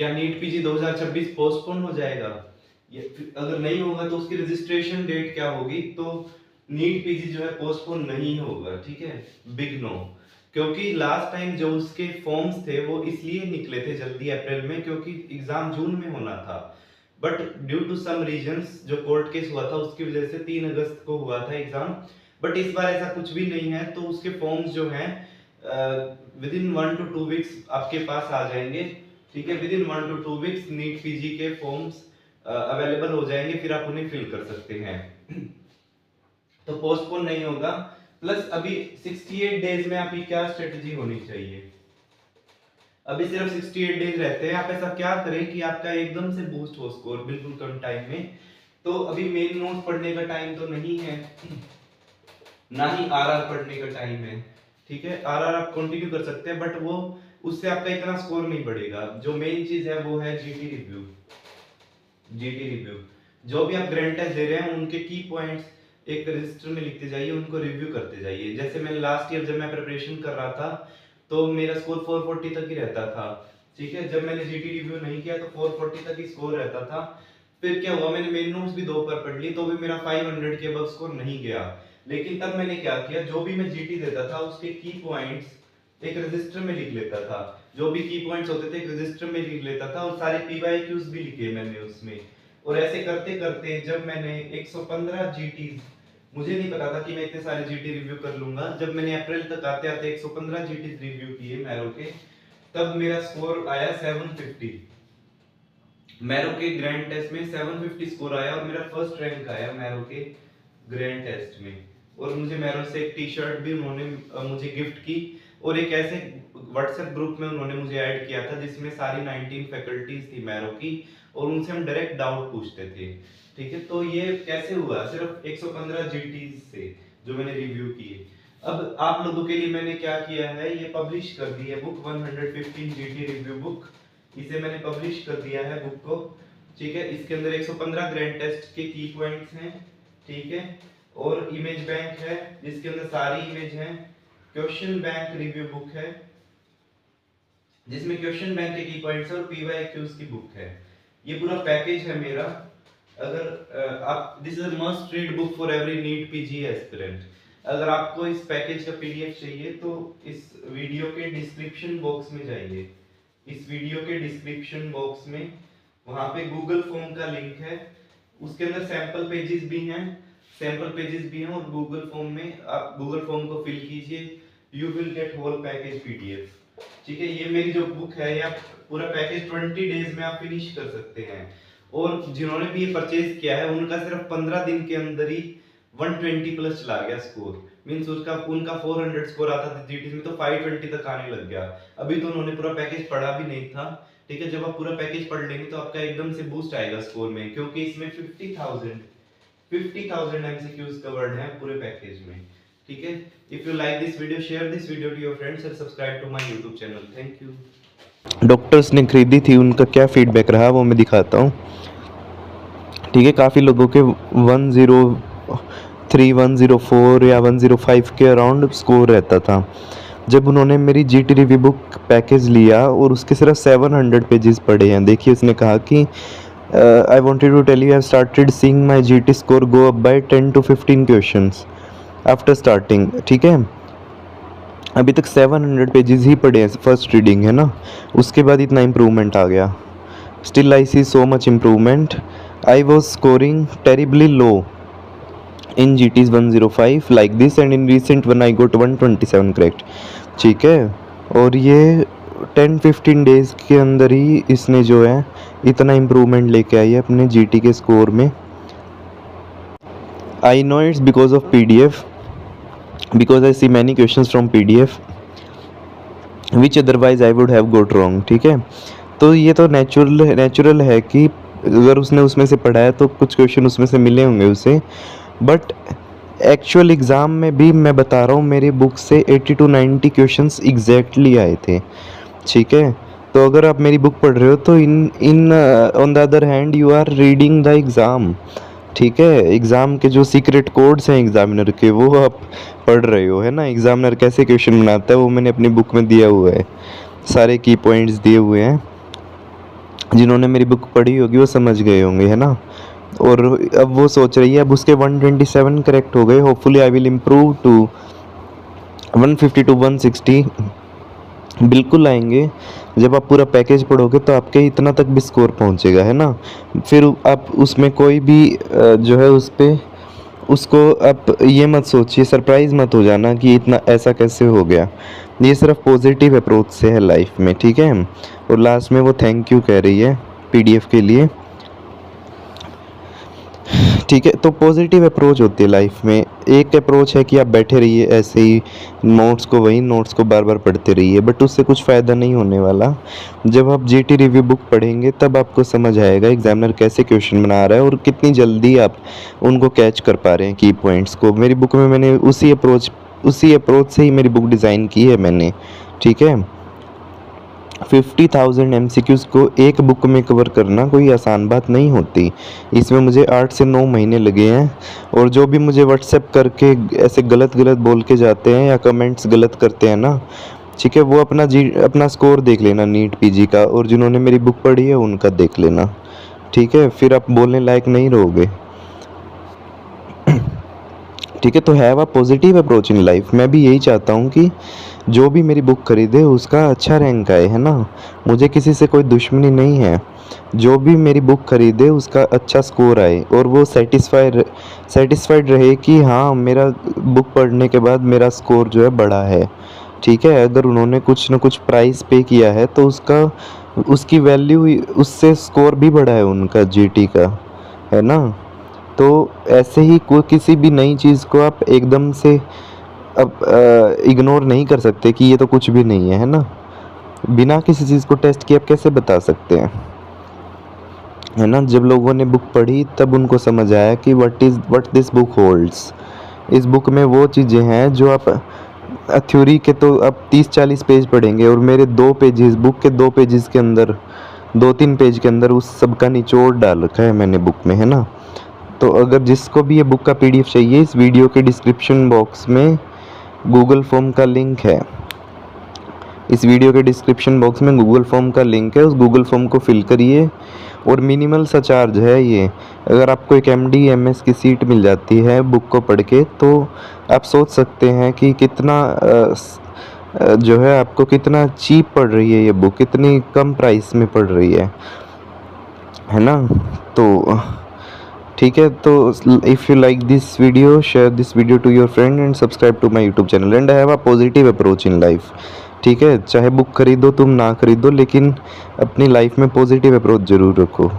क्या NEET PG 2026 postpone हो जाएगा? अगर नहीं होगा तो उसकी रजिस्ट्रेशन डेट क्या होगी? तो नीट पीजी जो है पोस्टपोन नहीं होगा, ठीक है, बिग नो। क्योंकि लास्ट टाइम जो उसके फॉर्म्स थे वो इसलिए निकले थे जल्दी अप्रैल में, क्योंकि एग्जाम जून में होना था। But due to some reasons जो कोर्ट केस हुआ था उसकी वजह से 3 अगस्त को हुआ था एग्जाम। बट इस बार ऐसा कुछ भी नहीं है, तो उसके फॉर्म्स जो हैं विद इन 1 to 2 वीक्स आपके पास आ जाएंगे, ठीक है। Within 1 to 2 weeks NEET PG के फॉर्म्स अवेलेबल हो जाएंगे, फिर आप उन्हें फिल कर सकते हैं। तो पोस्टपोन नहीं होगा। प्लस अभी 68 डेज में आपकी क्या स्ट्रेटजी होनी चाहिए? अभी सिर्फ 68 डेज रहते हैं, आप ऐसा क्या करें कि आपका एकदम से बूस्ट हो स्कोर बिल्कुल कम टाइम में। तो अभी मेन नोट पढ़ने का टाइम तो नहीं है, ना ही आरआर पढ़ने का टाइम है, ठीक है। आरआर आप कंटिन्यू कर सकते हैं, बट वो उससे आपका इतना स्कोर नहीं बढ़ेगा। जो मेन चीज है वो है जीटी रिव्यू। जीटी रिव्यू, जो भी आप ग्रैंड टेस्ट दे रहे हैं उनके की पॉइंट्स एक रजिस्टर में लिखते जाइए, उनको रिव्यू करते जाइए। जैसे मैंने लास्ट ईयर जब मैं प्रिपरेशन कर रहा था तो मेरा स्कोर 440 तक ही रहता था, ठीक है। जब मैंने जीटी रिव्यू नहीं किया तो 440 तक ही स्कोर रहता था। फिर क्या हुआ, मैंने मेन नोट्स भी 2 बार पढ़ ली तो भी मेरा 500 के अबव स्कोर नहीं गया। लेकिन तब मैंने क्या किया, जो भी मैं जीटी देता था उसके की पॉइंट्स एक रजिस्टर में लिख लेता था। जो भी की पॉइंट्स होते थे एक रजिस्टर में लिख लेता था, और सारे पीवाईक्यूज भी लिखे मैंने उसमें। और ऐसे करते करते जब मैंने 115 जीटीज, मुझे नहीं पता था कि मैं इतने सारे जीटी रिव्यू कर लूंगा, जब मैंने अप्रैल तक आते आते 115 जीटी रिव्यू किए मैरो के, तब मेरा स्कोर आया 750। मैरो के ग्रैंड टेस्ट में 750 स्कोर आया और मेरा फर्स्ट रैंक आया मैरो के ग्रैंड टेस्ट में। और मुझे मैरो से एक टी शर्ट भी उन्होंने मुझे गिफ्ट की, और एक ऐसे व्हाट्सएप ग्रुप में उन्होंने मुझे ऐड किया था जिसमें सारी 19 फैकल्टीज थी मैरो की, और उनसे हम डायरेक्ट डाउट पूछते थे, ठीक है। तो ये कैसे हुआ? सिर्फ 115 जीटीज से जो मैंने रिव्यू किए। अब आप लोगों के लिए मैंने क्या किया है, ये पब्लिश कर दी है बुक 115 जीटी रिव्यू बुक। इसे मैंने पब्लिश कर दिया है बुक को, ठीक है। इसके अंदर 115 ग्रैंड टेस्ट के की पॉइंट्स हैं, ठीक है। और इमेज बैंक है जिसके अंदर सारी इमेज हैं। क्वेश्चन बैंक रिव्यू बुक है जिसमें क्वेश्चन बैंक के की पॉइंट्स और पीवाईक्यूज की बुक है। ये पूरा पैकेज है मेरा। अगर आप, this is a must read book for every NEET PG aspirant. अगर आपको इस पैकेज का पीडीएफ चाहिए तो इस वीडियो के डिस्क्रिप्शन बॉक्स में जाइए। इस वीडियो के डिस्क्रिप्शन बॉक्स में वहां पे गूगल फॉर्म का लिंक है, उसके अंदर सैंपल पेजेस भी हैं, और गूगल फॉर्म में आप गूगल फॉर्म को फिल कीजिए, you will get whole package PDF, ठीक है। ये मेरी जो बुक है या पूरा पैकेज 20 डेज में आप फिनिश कर सकते हैं। और जिन्होंने भी ये परचेज किया है उनका सिर्फ 15 दिन के अंदर ही 120 प्लस चला गया स्कोर। मींस उसका उनका 400 स्कोर आता था जीटीज में तो 520 तक आने लग गया। अभी तो उन्होंने पूरा पैकेज पढ़ा भी नहीं था, ठीक है। जब आप पूरा पैकेज पढ़ लेंगे तो आपका एकदम से बूस्ट आएगा स्कोर में, क्योंकि इसमें 50,000 एमसीक्यूज कवर्ड है पूरे पैकेज में, ठीक है। If you like this video, share this video to your friends and subscribe to my YouTube channel. Thank you. Doctors ने खरीदी थी, उनका क्या फीडबैक रहा वो मैं दिखाता हूँ, ठीक है। काफ़ी लोगों के 103, 104 या 105 के अराउंड स्कोर रहता था। जब उन्होंने मेरी जीटी रिव्यू बुक पैकेज लिया और उसके सिर्फ 700 पेजेस पढ़े हैं, देखिए उसने कहा कि I wanted to tell you I have started seeing my GT score go up by 10 to 15 questions after starting, ठीक है। अभी तक 700 पेजेस ही पढ़े हैं, फर्स्ट रीडिंग है ना, उसके बाद इतना इम्प्रूवमेंट आ गया। Still I see so much improvement. I was scoring terribly low in GTs 105 like this, and in recent one I got 127 correct, ठीक है। और ये 10-15 डेज के अंदर ही इसने जो है इतना इम्प्रूवमेंट लेके आई है अपने GT के स्कोर में। I know it's because of PDF, because I see many questions from PDF which otherwise I would have got wrong, ठीक है। तो ये तो नेचुरल है कि अगर उसने उसमें से पढ़ा है तो कुछ क्वेश्चन उसमें से मिले होंगे उसे, बट एक्चुअल एग्ज़ाम में भी मैं बता रहा हूँ मेरी बुक से 80 to 90 क्वेश्चंस एग्जैक्टली आए थे, ठीक है। तो अगर आप मेरी बुक पढ़ रहे हो तो इन on the other hand you are reading the exam, ठीक है। एग्ज़ाम के जो सीक्रेट कोड्स हैं एग्जामिनर के वो आप पढ़ रहे हो, है ना। एग्जामिनर कैसे क्वेश्चन बनाता है वो मैंने अपनी बुक में दिया हुआ है, सारे की पॉइंट्स दिए हुए हैं। जिन्होंने मेरी बुक पढ़ी होगी वो समझ गए होंगे, है ना। और अब वो सोच रही है, अब उसके 127 करेक्ट हो गए, hopefully I will improve to 150 to 160 बिल्कुल आएंगे। जब आप पूरा पैकेज पढ़ोगे तो आपके इतना तक भी स्कोर पहुंचेगा, है ना। फिर आप उसमें कोई भी जो है उस पे उसको आप ये मत सोचिए, सरप्राइज मत हो जाना कि इतना ऐसा कैसे हो गया। ये सिर्फ पॉजिटिव अप्रोच से है लाइफ में, ठीक है। और लास्ट में वो थैंक यू कह रही है पीडीएफ के लिए, ठीक है। तो पॉजिटिव अप्रोच होती है लाइफ में। एक अप्रोच है कि आप बैठे रहिए ऐसे ही नोट्स को बार बार पढ़ते रहिए, बट उससे कुछ फ़ायदा नहीं होने वाला। जब आप जीटी रिव्यू बुक पढ़ेंगे तब आपको समझ आएगा एग्जामिनर कैसे क्वेश्चन बना रहा है और कितनी जल्दी आप उनको कैच कर पा रहे हैं की पॉइंट्स को। मेरी बुक में मैंने उसी अप्रोच से ही मेरी बुक डिज़ाइन की है मैंने, ठीक है। 50,000 MCQs को एक बुक में कवर करना कोई आसान बात नहीं होती। इसमें मुझे 8 से 9 महीने लगे हैं। और जो भी मुझे व्हाट्सएप करके ऐसे गलत बोल के जाते हैं या कमेंट्स गलत करते हैं ना, ठीक है, वो अपना स्कोर देख लेना नीट पीजी का, और जिन्होंने मेरी बुक पढ़ी है उनका देख लेना, ठीक है। फिर आप बोलने लायक नहीं रहोगे, ठीक है। तो have a positive approach in life. मैं भी यही चाहता हूँ कि जो भी मेरी बुक खरीदे उसका अच्छा रैंक आए, है ना। मुझे किसी से कोई दुश्मनी नहीं है। जो भी मेरी बुक खरीदे उसका अच्छा स्कोर आए और वो सेटिस्फाइड रहे कि हाँ, मेरा बुक पढ़ने के बाद मेरा स्कोर जो है बढ़ा है, ठीक है। अगर उन्होंने कुछ ना कुछ प्राइस पे किया है तो उसकी वैल्यू, उससे स्कोर भी बढ़ा है उनका जीटी का, है ना। तो ऐसे ही कोई किसी भी नई चीज़ को आप एकदम से अब इग्नोर नहीं कर सकते कि ये तो कुछ भी नहीं है ना। बिना किसी चीज़ को टेस्ट किए आप कैसे बता सकते हैं, है ना। जब लोगों ने बुक पढ़ी तब उनको समझ आया कि व्हाट दिस बुक होल्ड्स। इस बुक में वो चीज़ें हैं जो आप थ्योरी के तो आप 30-40 पेज पढ़ेंगे, और मेरे 2 पेजेस, बुक के 2 पेजेस के अंदर, 2-3 पेज के अंदर उस सब का निचोड़ डाल रखा है मैंने बुक में, है ना। तो अगर जिसको भी ये बुक का पीडीएफ चाहिए, इस वीडियो के डिस्क्रिप्शन बॉक्स में गूगल फॉर्म का लिंक है। इस वीडियो के डिस्क्रिप्शन बॉक्स में गूगल फॉर्म का लिंक है, उस गूगल फॉर्म को फिल करिए। और मिनिमल सा चार्ज है ये। अगर आपको एक MD MS की सीट मिल जाती है बुक को पढ़ के, तो आप सोच सकते हैं कि कितना जो है आपको कितना चीप पड़ रही है ये बुक, कितनी कम प्राइस में पड़ रही है ना। तो ठीक है। तो if you like this video, share this video to your friend and subscribe to my YouTube channel and have a positive approach in life, ठीक है। चाहे बुक खरीदो तुम ना खरीदो, लेकिन अपनी लाइफ में पॉजिटिव अप्रोच ज़रूर रखो।